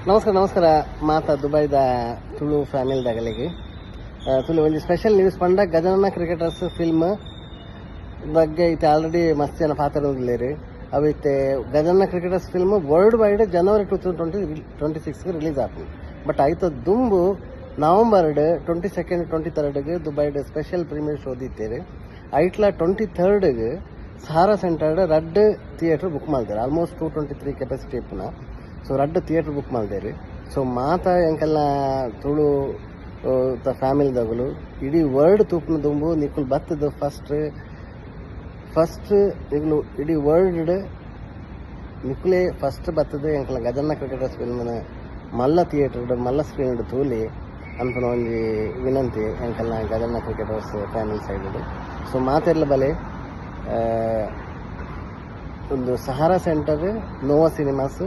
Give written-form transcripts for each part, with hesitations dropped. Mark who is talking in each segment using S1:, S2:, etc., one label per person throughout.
S1: ನಮಸ್ಕಾರ ಮಾತಾ ದುಬೈದ ತುಳು ಫ್ಯಾಮಿಲಿದಾಗಲಿಗೆ ತುಳು ಒಂದು special news ಪಂಡ ಗಜನನ ಕ್ರಿಕೆಟರ್ಸ್ ಫಿಲ್ಮ್ ಬಗ್ಗೆ ಇತ್ತೆ ಆಲ್ರೆಡಿ ಮಸ್ತ್ ಜನ ಪಾತ್ರರಿದ್ದೀರಿ ಅವೈತೆ Gajanana cricketers film worldwide January 2026 release ಆಗ್ತದೆ ಬಟ್ ಆಯ್ತು ದುಂಬು ನವಂಬರ್ 22 23 ದುಬೈಡ್ ಸ್ಪೆಷಲ್ ಪ್ರೀಮಿಯರ್ ಶೋ ದಿತ್ತೇರಿ ಐಟ್ಲ 23 ಸಹಾರಾ ಸೆಂಟರ್ಡ್ ರಡ್ ಥಿಯೇಟರ್ ಬುಕ್ ಮಾಡ್ತಾರೆ ಆಲ್ಮೋಸ್ಟ್ 223 ಕೆಪಾಸಿಟಿ ಇಪ್ಪನ ಸೊ ರಡ್ ಥಿಯೇಟರ್ ಬುಕ್ ಮಾಡ್ದೇರಿ ಸೊ ಮಾತಾ ಎಂಕೆಲ್ಲ ತುಳು ಫ್ಯಾಮಿಲಿದಾಗಲು ಇಡೀ ವರ್ಲ್ಡ್ ತೂಪಿನ ದುಂಬು ನಿಕ್ಕುಲು ಬತ್ತದ ಫಸ್ಟ್ ಈಗಲು ಇಡೀ ವರ್ಲ್ಡ್ ನಿಕ್ಕುಲೇ ಫಸ್ಟ್ ಬತ್ತದ ಎಂಕಲ್ಲ ಗಜನ್ನ ಕ್ರಿಕೆಟರ್ಸ್ ಫಿಲ್ಮ್ನ ಮಲ್ಲ ಥಿಯೇಟರ್ ಮಲ್ಲ ಸ್ಕ್ರೀನ್ ತೂಲಿ ಅನ್ಪನ ಒಂದು ವಿನಂತಿ ಎಂಕಲ್ಲ ಗಜನ್ನ ಕ್ರಿಕೆಟರ್ಸ್ ಫ್ಯಾಮಿಲಿ ಸೈಡ್ ಸೊ ಮಾತೆಲ್ಲ ಬಲೆ ಒಂದು ಸಹಾರಾ ಸೆಂಟರ್ ನೋವಾ ಸಿನಿಮಾಸ್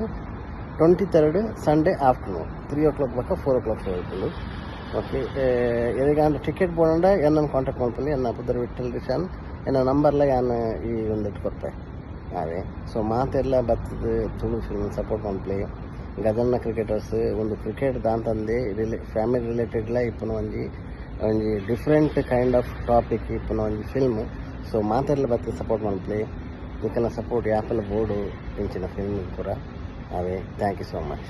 S1: 23 ಸಂಡೇ ಆಫ್ಟರ್ನೂನ್ 3 o'clock ಬಕ್ಕ 4 o'clock ಹೋಗ್ಬೋದು ಓಕೆ ಎದಕ್ಕೆ ಟಿಕೆಟ್ ಬೋಂಡ ನನ್ನ ಕಾಂಟ್ಯಾಕ್ಟ್ ಮಾಡ್ಕೊಳ್ಳಿ ನನ್ನ ಪುದರ್ ವಿಠಲ್ ರಿಶಾನ್ ನನ್ನ ನಂಬರ್ಲ ನಾನು ಈ ಒಂದು ಇಟ್ಕೊಡ್ತೆ ಅವೇ ಸೊ ಮಾತೆಲ್ಲ ಬರ್ತದೆ ತುಳು ಫಿಲ್ಮ್ ಸಪೋರ್ಟ್ ಮಾಡ್ಲಿ ಗಜನ್ನ ಕ್ರಿಕೆಟರ್ಸ್ ಒಂದು ಕ್ರಿಕೆಟ್ ದಾಂತಂದೆ ಫ್ಯಾಮಿಲಿ ರಿಲೇಟೆಡ್ಲ ಇಪ್ಪನ ಒಂಜಿ ಡಿಫ್ರೆಂಟ್ ಕೈಂಡ್ ಆಫ್ ಟಾಪಿಕ್ ಇಪ್ಪನ ಒಂಜಿ ಫಿಲ್ಮ್ ಸೊ ಮಾತೆಲ್ಲ ಬರ್ತದೆ ಸಪೋರ್ಟ್ ಮಾಡ್ಲಿ ಇದಕ್ಕೆಲ್ಲ ಸಪೋರ್ಟ್ ಯಾಪೆಲ್ಲ ಬೋರ್ಡು ಇಂಚಿನ ಫಿಲ್ಮ್ ಪೂರ ಅವೇ ಥ್ಯಾಂಕ್ ಯು ಸೋ ಮಚ್.